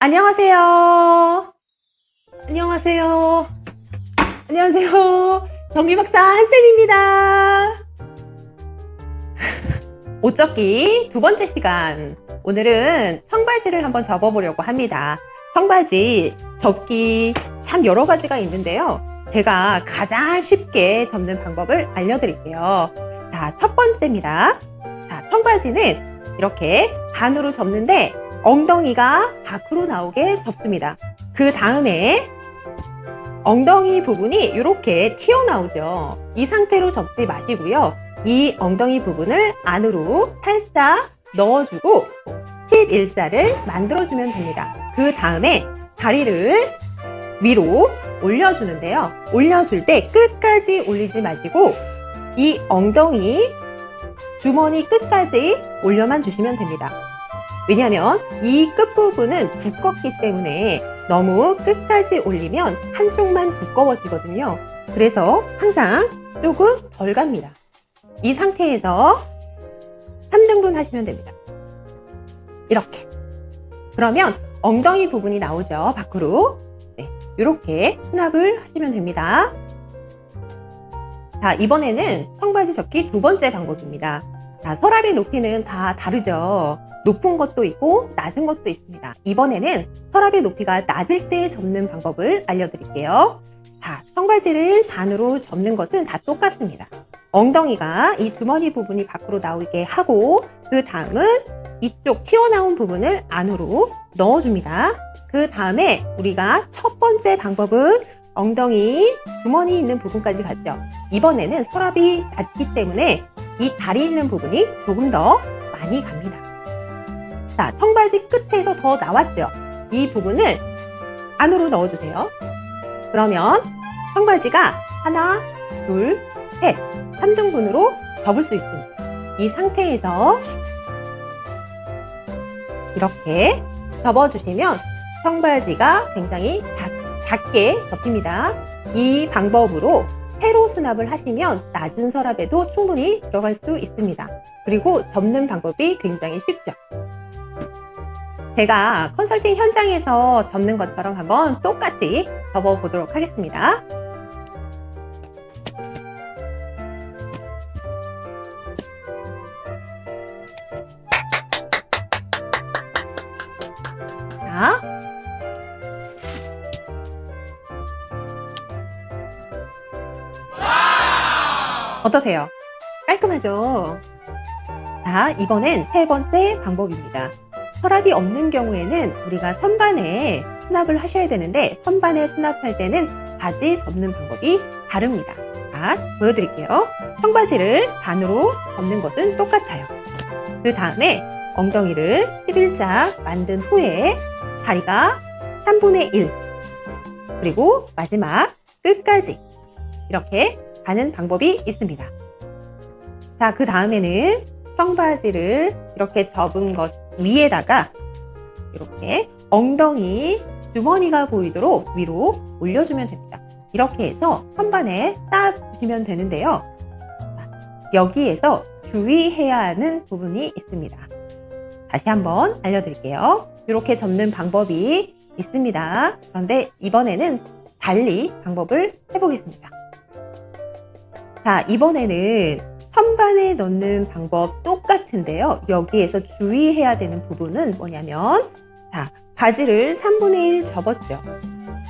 안녕하세요. 안녕하세요. 안녕하세요. 정리박사 한쌤입니다. 옷접기 두 번째 시간. 오늘은 청바지를 한번 접어보려고 합니다. 청바지 접기 참 여러 가지가 있는데요. 제가 가장 쉽게 접는 방법을 알려드릴게요. 자, 첫 번째입니다. 자, 청바지는 이렇게 반으로 접는데 엉덩이가 밖으로 나오게 접습니다. 그 다음에 엉덩이 부분이 이렇게 튀어나오죠. 이 상태로 접지 마시고요. 이 엉덩이 부분을 안으로 살짝 넣어주고 11자를 만들어주면 됩니다. 그 다음에 다리를 위로 올려주는데요. 올려줄 때 끝까지 올리지 마시고 이 엉덩이 주머니 끝까지 올려만 주시면 됩니다. 왜냐하면 이 끝부분은 두껍기 때문에 너무 끝까지 올리면 한쪽만 두꺼워지거든요. 그래서 항상 조금 덜 갑니다. 이 상태에서 3등분 하시면 됩니다. 이렇게. 그러면 엉덩이 부분이 나오죠. 밖으로. 네, 이렇게 수납을 하시면 됩니다. 자, 이번에는 청바지 접기 두 번째 방법입니다. 자, 서랍의 높이는 다 다르죠. 높은 것도 있고 낮은 것도 있습니다. 이번에는 서랍의 높이가 낮을 때 접는 방법을 알려드릴게요. 자, 청바지를 반으로 접는 것은 다 똑같습니다. 엉덩이가 이 주머니 부분이 밖으로 나오게 하고 그 다음은 이쪽 튀어나온 부분을 안으로 넣어줍니다. 그 다음에 우리가 첫 번째 방법은 엉덩이 주머니 있는 부분까지 갔죠. 이번에는 서랍이 낮기 때문에 이 다리 있는 부분이 조금 더 많이 갑니다. 자, 청바지 끝에서 더 나왔죠. 이 부분을 안으로 넣어주세요. 그러면 청바지가 하나, 둘, 셋, 3등분으로 접을 수 있습니다. 이 상태에서 이렇게 접어주시면 청바지가 굉장히 작게 접힙니다. 이 방법으로 세로 수납을 하시면 낮은 서랍에도 충분히 들어갈 수 있습니다. 그리고 접는 방법이 굉장히 쉽죠. 제가 컨설팅 현장에서 접는 것처럼 한번 똑같이 접어보도록 하겠습니다. 자, 어떠세요? 깔끔하죠? 자, 이번엔 세 번째 방법입니다. 서랍이 없는 경우에는 우리가 선반에 수납을 하셔야 되는데 선반에 수납할 때는 바지 접는 방법이 다릅니다. 자, 보여드릴게요. 청바지를 반으로 접는 것은 똑같아요. 그 다음에 엉덩이를 11자 만든 후에 다리가 3분의 1 그리고 마지막 끝까지 이렇게 가는 방법이 있습니다. 자, 그 다음에는 청바지를 이렇게 접은 것 위에다가 이렇게 엉덩이 주머니가 보이도록 위로 올려주면 됩니다. 이렇게 해서 선반에 쌓아주시면 되는데요. 여기에서 주의해야 하는 부분이 있습니다. 다시 한번 알려드릴게요. 이렇게 접는 방법이 있습니다. 그런데 이번에는 달리 방법을 해보겠습니다. 자, 이번에는 선반에 넣는 방법 똑같은데요. 여기에서 주의해야 되는 부분은 뭐냐면 자, 바지를 3분의 1 접었죠.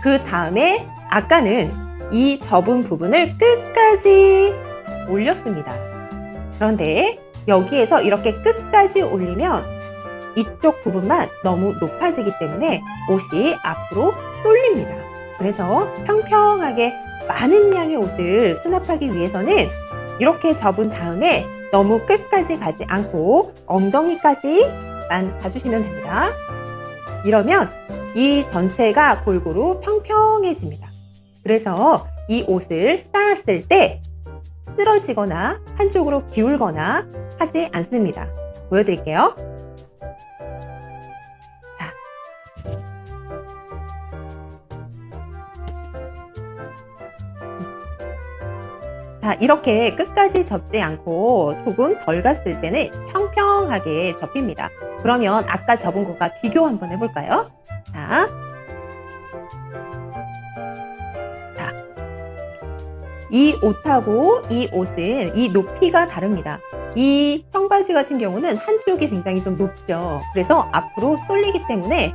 그 다음에 아까는 이 접은 부분을 끝까지 올렸습니다. 그런데 여기에서 이렇게 끝까지 올리면 이쪽 부분만 너무 높아지기 때문에 옷이 앞으로 쏠립니다. 그래서 평평하게 많은 양의 옷을 수납하기 위해서는 이렇게 접은 다음에 너무 끝까지 가지 않고 엉덩이까지만 가주시면 됩니다. 이러면 이 전체가 골고루 평평해집니다. 그래서 이 옷을 쌓았을 때 쓰러지거나 한쪽으로 기울거나 하지 않습니다. 보여드릴게요. 자, 이렇게 끝까지 접지 않고 조금 덜 갔을 때는 평평하게 접힙니다. 그러면 아까 접은 것과 비교 한번 해볼까요? 자, 이 옷하고 이 옷은 이 높이가 다릅니다. 이 청바지 같은 경우는 한쪽이 굉장히 좀 높죠. 그래서 앞으로 쏠리기 때문에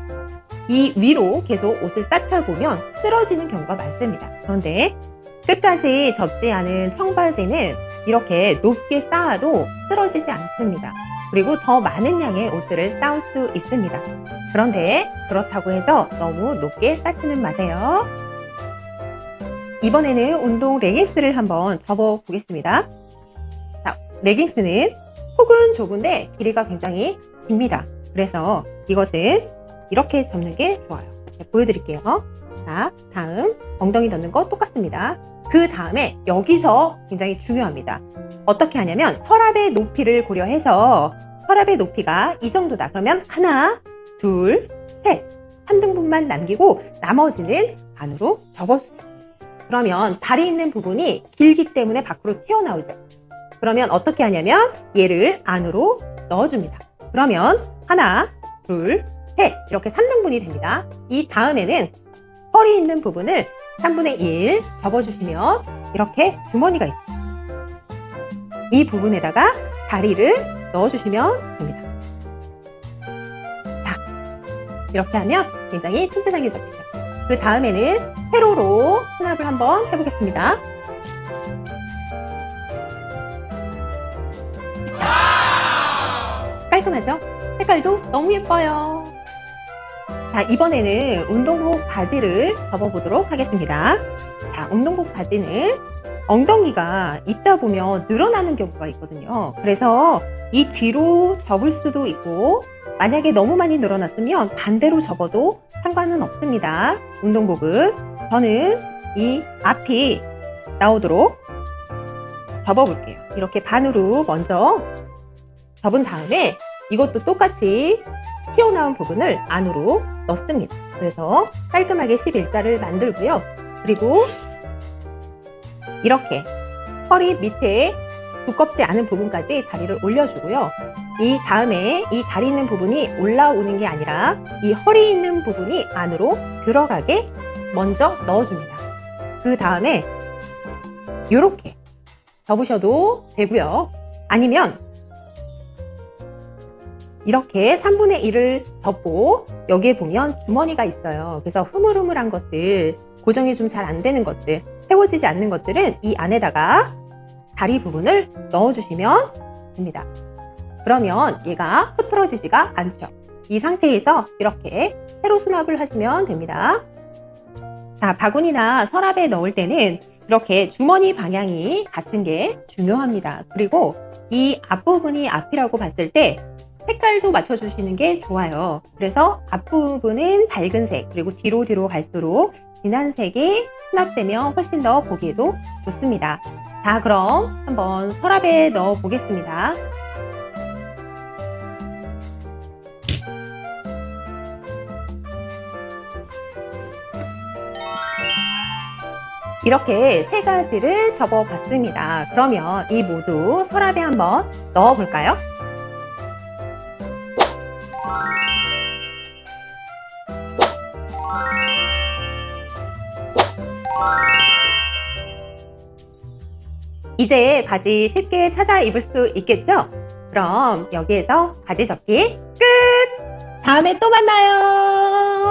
이 위로 계속 옷을 쌓다 보면 쓰러지는 경우가 많습니다. 그런데 끝까지 접지 않은 청바지는 이렇게 높게 쌓아도 쓰러지지 않습니다. 그리고 더 많은 양의 옷들을 쌓을 수 있습니다. 그런데 그렇다고 해서 너무 높게 쌓지는 마세요. 이번에는 운동 레깅스를 한번 접어 보겠습니다. 자, 레깅스는 폭은 좁은데 길이가 굉장히 깁니다. 그래서 이것은 이렇게 접는 게 좋아요. 보여드릴게요. 자, 다음 엉덩이 넣는 거 똑같습니다. 그 다음에 여기서 굉장히 중요합니다. 어떻게 하냐면 서랍의 높이를 고려해서 서랍의 높이가 이 정도다. 그러면 하나, 둘, 셋, 3등분만 남기고 나머지는 안으로 접어주세요. 그러면 다리 있는 부분이 길기 때문에 밖으로 튀어나오죠. 그러면 어떻게 하냐면 얘를 안으로 넣어줍니다. 그러면 하나, 둘, 셋 이렇게 3등분이 됩니다. 이 다음에는 허리 있는 부분을 3분의 1 접어주시면 이렇게 주머니가 있어요. 이 부분에다가 다리를 넣어주시면 됩니다. 자, 이렇게 하면 굉장히 튼튼하게 접히죠. 그 다음에는 세로로 수납을 한번 해보겠습니다. 깔끔하죠? 색깔도 너무 예뻐요. 자, 이번에는 운동복 바지를 접어보도록 하겠습니다. 자, 운동복 바지는 엉덩이가 입다 보면 늘어나는 경우가 있거든요. 그래서 이 뒤로 접을 수도 있고 만약에 너무 많이 늘어났으면 반대로 접어도 상관은 없습니다. 운동복은 저는 이 앞이 나오도록 접어볼게요. 이렇게 반으로 먼저 접은 다음에 이것도 똑같이 튀어나온 부분을 안으로 넣습니다. 그래서 깔끔하게 11자를 만들고요. 그리고 이렇게 허리 밑에 두껍지 않은 부분까지 다리를 올려주고요. 이 다음에 이 다리 있는 부분이 올라오는 게 아니라 이 허리 있는 부분이 안으로 들어가게 먼저 넣어줍니다. 그 다음에 이렇게 접으셔도 되고요. 아니면 이렇게 3분의 1을 접고 여기에 보면 주머니가 있어요. 그래서 흐물흐물한 것들, 고정이 좀 잘 안 되는 것들, 세워지지 않는 것들은 이 안에다가 다리 부분을 넣어주시면 됩니다. 그러면 얘가 흐트러지지가 않죠. 이 상태에서 이렇게 세로 수납을 하시면 됩니다. 자, 바구니나 서랍에 넣을 때는 이렇게 주머니 방향이 같은 게 중요합니다. 그리고 이 앞부분이 앞이라고 봤을 때 색깔도 맞춰주시는 게 좋아요. 그래서 앞부분은 밝은 색, 그리고 뒤로 갈수록 진한 색이 수납되면 훨씬 더 보기에도 좋습니다. 자, 그럼 한번 서랍에 넣어 보겠습니다. 이렇게 세 가지를 접어 봤습니다. 그러면 이 모두 서랍에 한번 넣어 볼까요? 이제 바지 쉽게 찾아 입을 수 있겠죠? 그럼 여기에서 바지 접기 끝! 다음에 또 만나요.